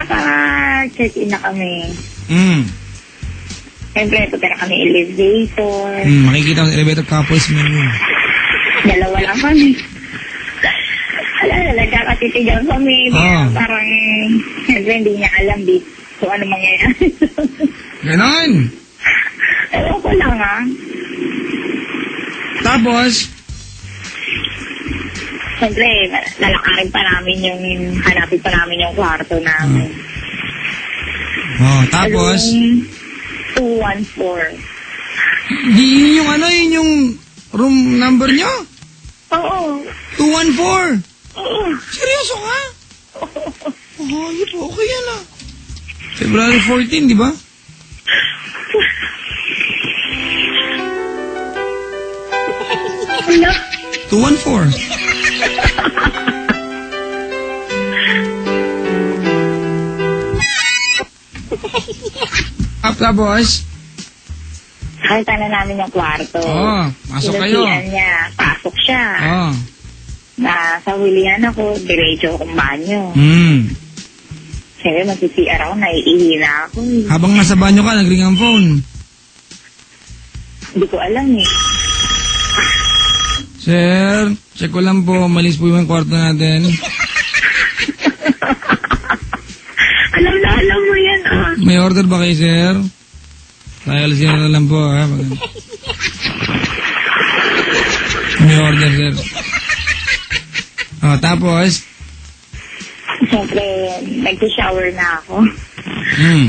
Naka-check-in na kami. Siyempre, punta na kami elevator. Makikita mo sa elevator couples menu. Dalawa lang kami. Nagkakatitigan kami. Parang, siyempre, hindi niya alam kung ano mangyayari. Ganon? Ewan ko lang, ha? Tapos? Siyempre, lalakarin pa namin hanapin pa namin yung kwarto namin. Tapos? 214. Yun yung room number nyo? Oo. 214? Oo. Seryoso ka? Oo. Okay yan ah. February 14, di ba? Ano? 214. Tapos? Nakita na namin yung kwarto. Pasok kayo. Sinusian niya. Pasok siya. Nasa hulihan ako, diretso akong banyo. Siyempre, mag-CR ako, naiihi na ako. Habang nasa banyo ka, nag-ring ang phone. Hindi ko alam eh. Sir, check ko lang po, malis po yung kwarto natin. Alam mo yan ah. May order ba kayo, sir? Ayalasin na lang po, ha? May order, sir. Tapos? Siyempre, nag-shower na ako.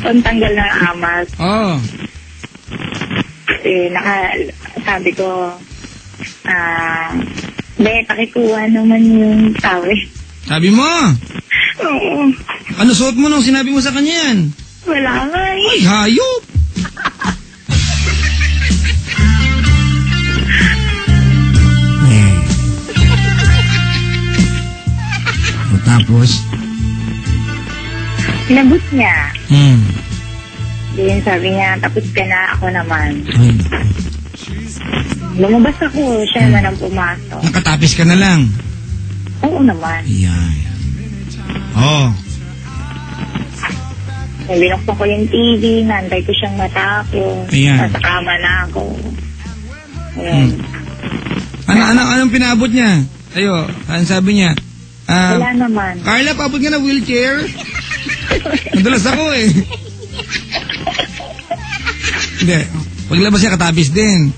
Pantanggal ng amas. Sabi ko, pakikuha naman yung tawel. Sabi mo? Oo. Ano suot mo nung sinabi mo sa kanya yan? Wala nga eh. Ay, hayop! Tapos? Sinabot niya. Then sabi niya, tapos ka na, ako naman. Lumabas ako, siya naman ang pumasok. Nakatapis ka na lang? Oo naman. Yan. Binuksan ko yung TV, nantay ko siyang matapos. Nasa kama na ako. Anong pinabot niya? Anong sabi niya? Wala naman. Carla, paabot ka na wheelchair? Nadulas ako eh. Hindi. Paglabas niya, katapis din.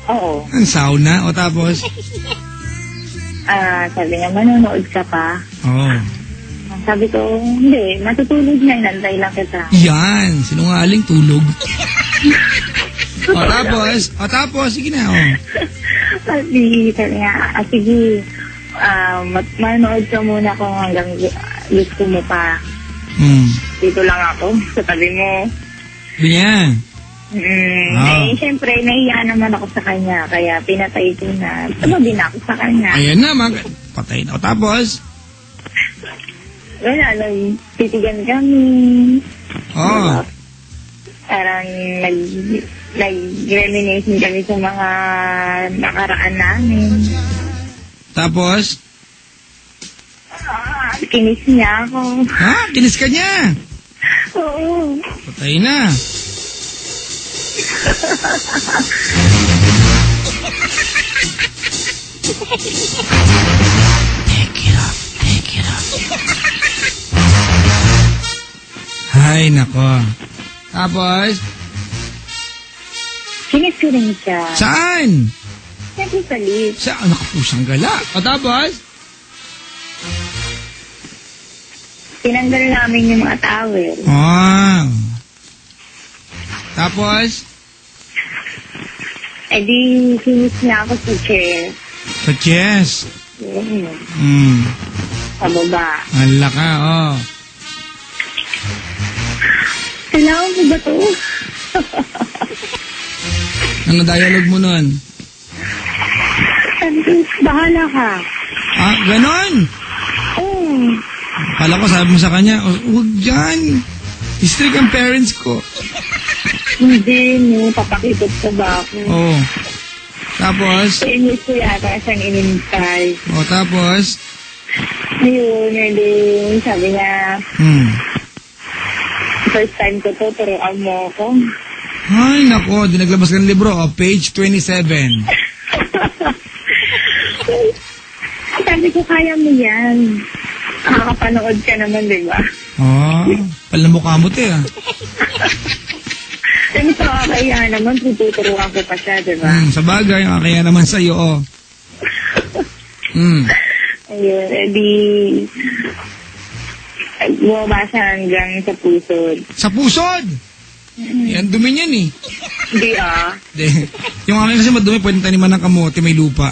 Oo. Ang sauna. Tapos? Sabi niya, manonood ka pa? Oo. Sabi ko, hindi. Matutulog na, inantay lang kita. Yan. Sinungaling tulog. Tapos? Sige na, Sabi niya, sige. Manood ka muna kung hanggang gusto mo pa. Dito lang ako, sa tabi mo. Sabi niya? Siyempre, nahiya naman ako sa kanya, kaya pinatay ko na. Tumabi na ako sa kanya. Ayan na, patay na ako. Tapos? Wala, titigan kami. Parang nag-reminiscing kami sa mga nakaraan namin. Tapos? Kinis niya ako. Kinis ka niya? Oo. Patay na. Take it off. Ay, nako. Tapos? Kinis ko rin siya. Saan? Siyempre sa lift. Nakapusang gala. Tapos? Tinanggal namin yung mga towel. Tapos? Di, kinis niya ako sa chair. Sa chest? Sa baba. Hala ka, Kailangan ko ba to? Ano dialogue mo nun? Bahala ka. Ganon? Kala ko sabi mo sa kanya, huwag dyan. Strict ang parents ko. Hindi, papakipot ka ba ako? Tapos? Inis ko yata siyang inintay. Tapos? Yun, sabi niya, First time ko to, turuan mo ako. Ay, nako, di naglabas ka ng libro. Page 27. Sabi ko, kaya mo yan. Nakakapanood ka naman, di ba? Palamukha mo te, Sabi ko, kaya naman, tuturuan ko pa siya, di ba? Sa bagay, kaya naman sa'yo, Ayun, edi... Bumaba siya hanggang sa pusod. Sa pusod? Yan, dumi niyan eh. Hindi Hindi. Yung akin kasi madumi, pwedeng taniman ng kamote, may lupa.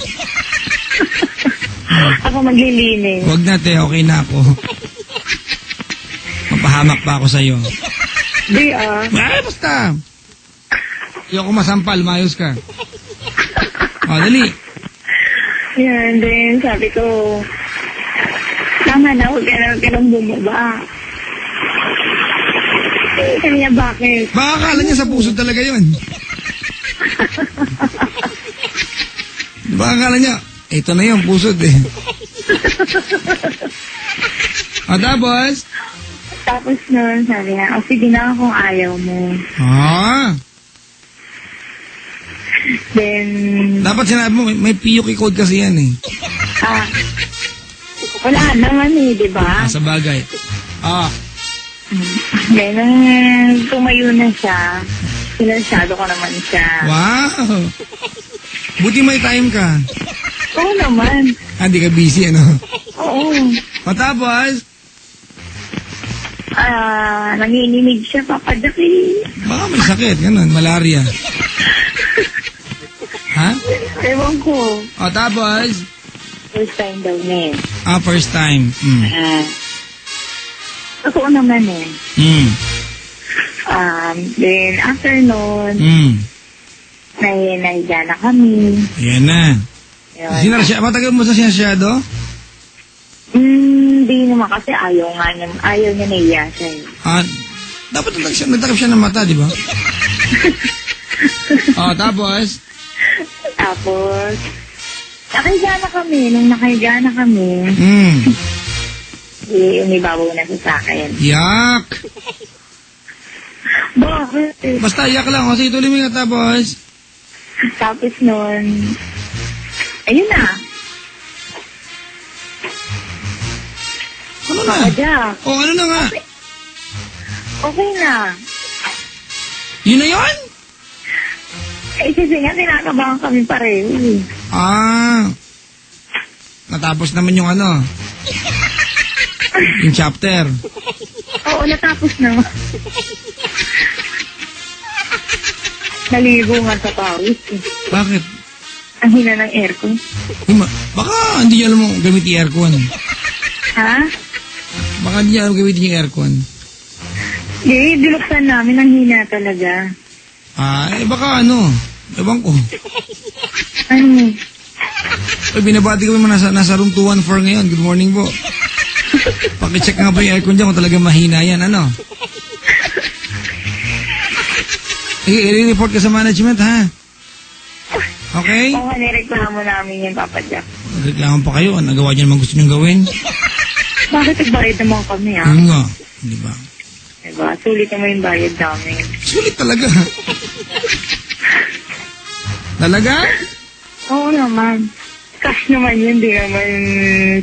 Ako maglilinis. Huwag na te, okay na ako. Mapahamak pa ako sa'yo. Hindi Basta. Ayoko masampal, mayos ka. Dali. Yan, then sabi ko, tama na, huwag ka nang bumaba. Sabi niya, bakit? Baka akala niya sa pusod talaga yun. Baka akala niya, ito na yung pusod eh. Tapos? Tapos nun, sabi niya, sige na kung ayaw mo. Then... Dapat sinabi mo, may PUK code kasi yan eh. Wala naman eh, di ba? Sa bagay. Then, tumayo na siya. Sinansyado ko naman siya. Wow! Buti may time ka. Oo naman. Hindi ka busy, ano? Oo. Tapos? Nanginginig siya, papadaki. Baka may sakit, ganun, malaria. Ha? Ewan ko. Tapos? First time daw niya. First time. Ako naman eh. Then, after nun, nahiga na kami. Yan na. Matagal mo sa sinasyado? Hindi naman kasi ayaw niya naiya siya eh. Dapat nagtakip siya ng mata, di ba? Tapos? Tapos, nakahiga na kami. Nung nakahiga na kami, umibabaw na siya sa akin. Yak! Bakit? Basta yak lang. Sige, tuloy mo nga tapos. Tapos nun, ayun na. Ano na? Ano na nga? Okay na. Yun na yun? Kasi nga, tinakabahan kami pareho. Natapos naman yung yung chapter. Oo, natapos na. Naligo nga sa pawis. Bakit? Ang hina ng aircon. Baka hindi niya alam mo gamitin yung aircon. Ha? Baka hindi niya alam gamitin yung aircon. Hindi, binuksan namin. Ang hina talaga. Baka ewan ko. Ano? Binabati kami nasa room 214 ngayon. Good morning po. Pakicheck nga ba yung aircon dyan kung talagang mahina yan, I-report ka sa management, ha? Okay? Oo, nireklamo namin yung Papa Jack. Reklamo pa kayo. Nagawa niyo naman gusto niyong gawin? Bakit nagbayad naman kami, ha? Yun nga. Di ba? Diba? Sulit naman yung bayad namin. Sulit talaga. Talaga? Oo naman. Cash naman yun, di naman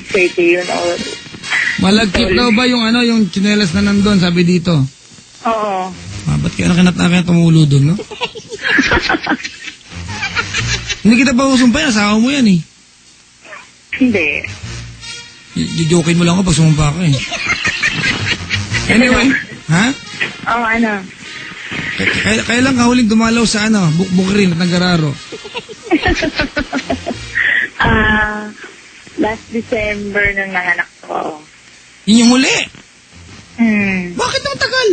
fake yun. Malagkit daw ba yung yung tsinelas na nandun, sabi dito? Oo. Ba't kaya kinatake tumulo doon, no? Hindi kita ba usumpay? Asawa mo yan, eh. Hindi. Jojokin mo lang ako pag sumumpa ka, eh. Anyway, ha? Oo, Kailan ka huling dumalaw sa Bukbukirin at Nagararo? Last December nung nanganak ko. Yun yung huli? Bakit ang tagal?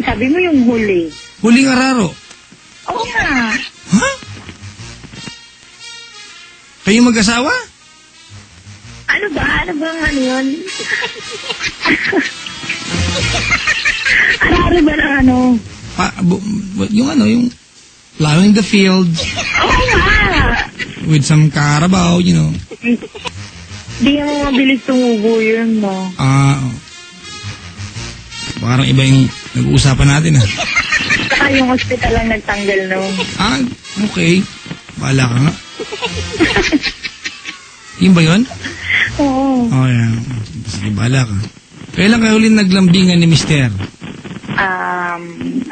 Sabi mo yung huli. Huling araro? Oo nga. Ha? Kayo mag-asawa? Ano ba? Ano bang yun? Araro ba ng yung plowing the fields. Oo nga. With some carabao, Di mo mabilis tumubo yun, no? Parang iba yung nag-uusapan natin, ha? Saka yung hospital lang nagtanggal noon. Ah, okay. Bahala ka nga. Yun ba yun? Oo. Oh, yan. Sige, bahala ka. Kailan kayo ulit naglambingan ni Mister?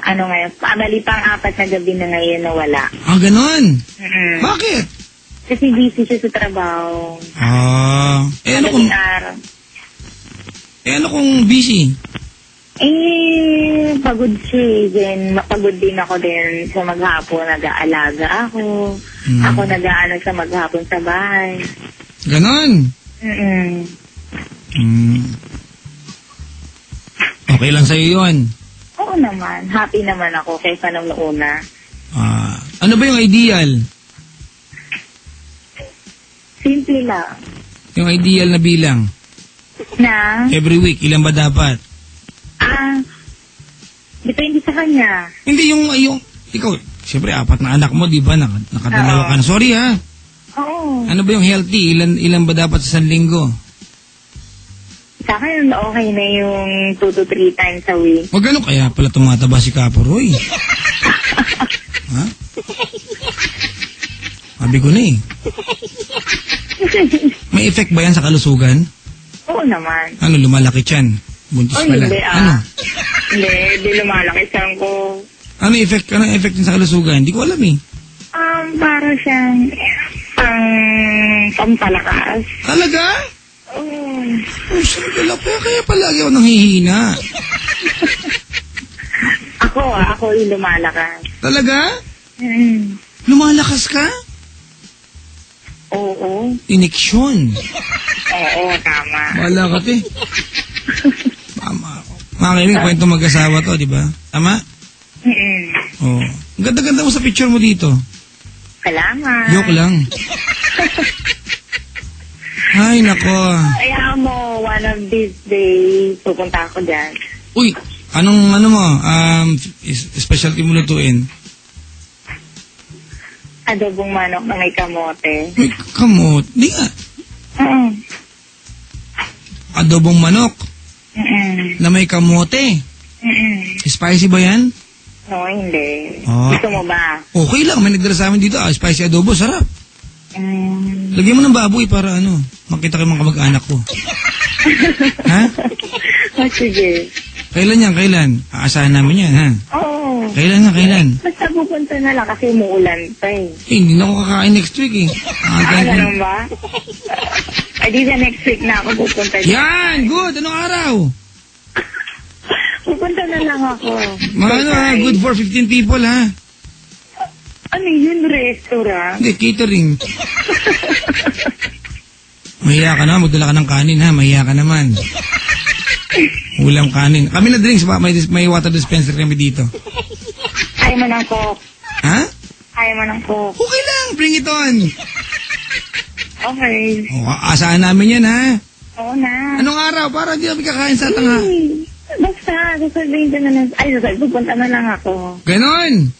Ano ngayon? Mali pang 4 na gabi na ngayon na wala. Ah, ganon? Bakit? Kasi busy siya sa trabaho. Ah. Ano kung busy? Pagod siya. Then, mapagod din ako din sa maghapon. Nag-aalaga ako. Ako nag-aano sa maghapon sa bahay. Ganon? Okay lang sa'yo yun? Oo naman. Happy naman ako kaysa nung una. Ano ba yung ideal? Simple lang. Yung ideal na bilang? Na? Every week, ilan ba dapat? Depende sa kanya. Hindi, yung ikaw, siyempre 4 na anak mo, di ba? Nakadalawa ka na. Sorry, ha? Oo. Ano ba yung healthy? Ilan ba dapat sa 1 linggo? Sa akin, okay na yung 2 to 3 times a week. Wag ano, kaya pala tumataba si Capo Roy. Ha? Sabi ko na eh. May effect ba yan sa kalusugan? Oo naman. Ano, lumalaki tiyan? Buntis pala. Hindi, Ano? Hindi lumalaki siyang ko. Ano effect yun sa kalusugan? Hindi ko alam eh. Para siyang pampalakas. Talaga? Oo. Oh, sandala pa. Kaya palagi ako nanghihina. Ako yung lumalakas. Talaga? Lumalakas ka? Oo. Ineksyon. Oo, tama. Wala ka, te. Tama ako. Mga kaibigan, kwento mag-asawa to, di ba? Tama? Oo. Ang ganda-ganda mo sa picture mo dito. Salamat. Joke lang. Ay, nako. Kaya mo, one of these days, pupunta ako dyan. Uy, anong specialty mo lutuin? Adobong manok na may kamote. May kamote? Di nga. Adobong manok? Na may kamote? Spicy ba yan? No, hindi. Oh. Gusto mo ba? Okay lang, may nagdala sa amin dito. Spicy adobo, sarap. Lagyan mo ng baboy para makita kayo mga kamag-anak ko. Ha? Sige. Kailan? Aasahan namin yan, ha? Oo. Kailan? Basta pupunta na lang kasi umuulan pa eh. Hindi na ako kakain next week eh. Ganun ba? Ay, di sa next week na ako pupunta. Yan! Good! Anong araw? Pupunta na lang ako. Good for 15 people, ha? Ano yun? Restaurant? Hindi, catering. Mahiya ka naman, magdala ka ng kanin, ha? Mahiya ka naman. Ulam kanin. Kami na drinks ba? May water dispenser kami dito. Ayaw mo ng Coke. Ha? Ayaw mo ng Coke. Okay lang, bring it on. Okay. Asahan namin yan, ha? Oo na. Anong araw? Para di kami kakain sa tanga. Basta, sasabihin ko na lang. Ay, pupunta na lang ako. Ganon?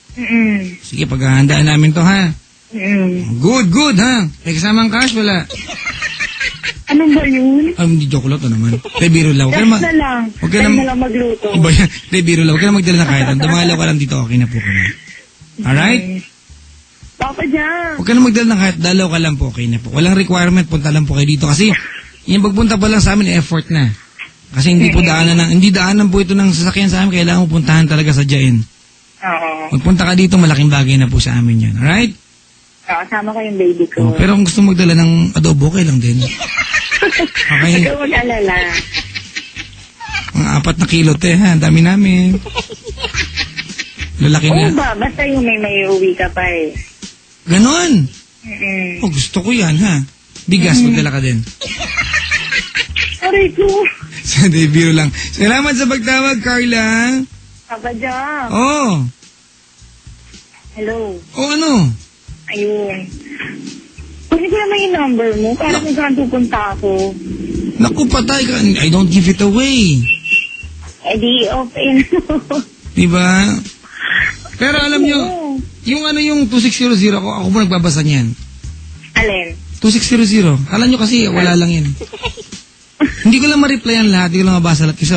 Sige, paghahandaan namin to, ha? Good, ha? May kasamang cash, wala? Ano ba yun? Hindi, joke lang to naman. Biro lang. Cash na lang. Huwag na lang magluto. Iba yan. Biro lang. Huwag ka na magdala na kahit. Dumalaw ka lang dito, okay na po kami. Alright? Papa dyan. Huwag ka na magdala na kahit. Dalaw ka lang po, okay na po. Walang requirement, punta lang po kayo dito. Kasi, yung pagpunta pa lang sa amin, effort na. Kasi hindi daanan po ito ng sasakyan sa amin. Kailangan mo puntahan talaga sa Jain. Oo. Magpunta ka dito, malaking bagay na po sa amin yan. Alright? Oo, sama ko yung baby ko. Pero kung gusto magdala ng adobo, okay lang din. Okay. Ikaw mag-alala. Mga 4 na kilo, te, ha? Dami namin. Lalaki na. Oo ba? Basta yung may uwi ka pa eh. Ganon? Gusto ko yan, ha? Bigas, magdala ka din. Sorry ko. Hindi, biro lang. Salamat sa pagtawag, Carla. Papa Jam. Oh. Hello. Oh, ano? Ayun. Pwede ko naman yung number mo para kung saan pupunta ako. Naku, patay ka. I don't give it away. Eh di, open. Diba? Pero alam nyo, yung 2600, ako po nagbabasa niyan. Alin? 2600. Alam nyo kasi, wala lang yan. Hindi ko lang ma-replyan lahat, hindi ko lang mabasa lahat kasi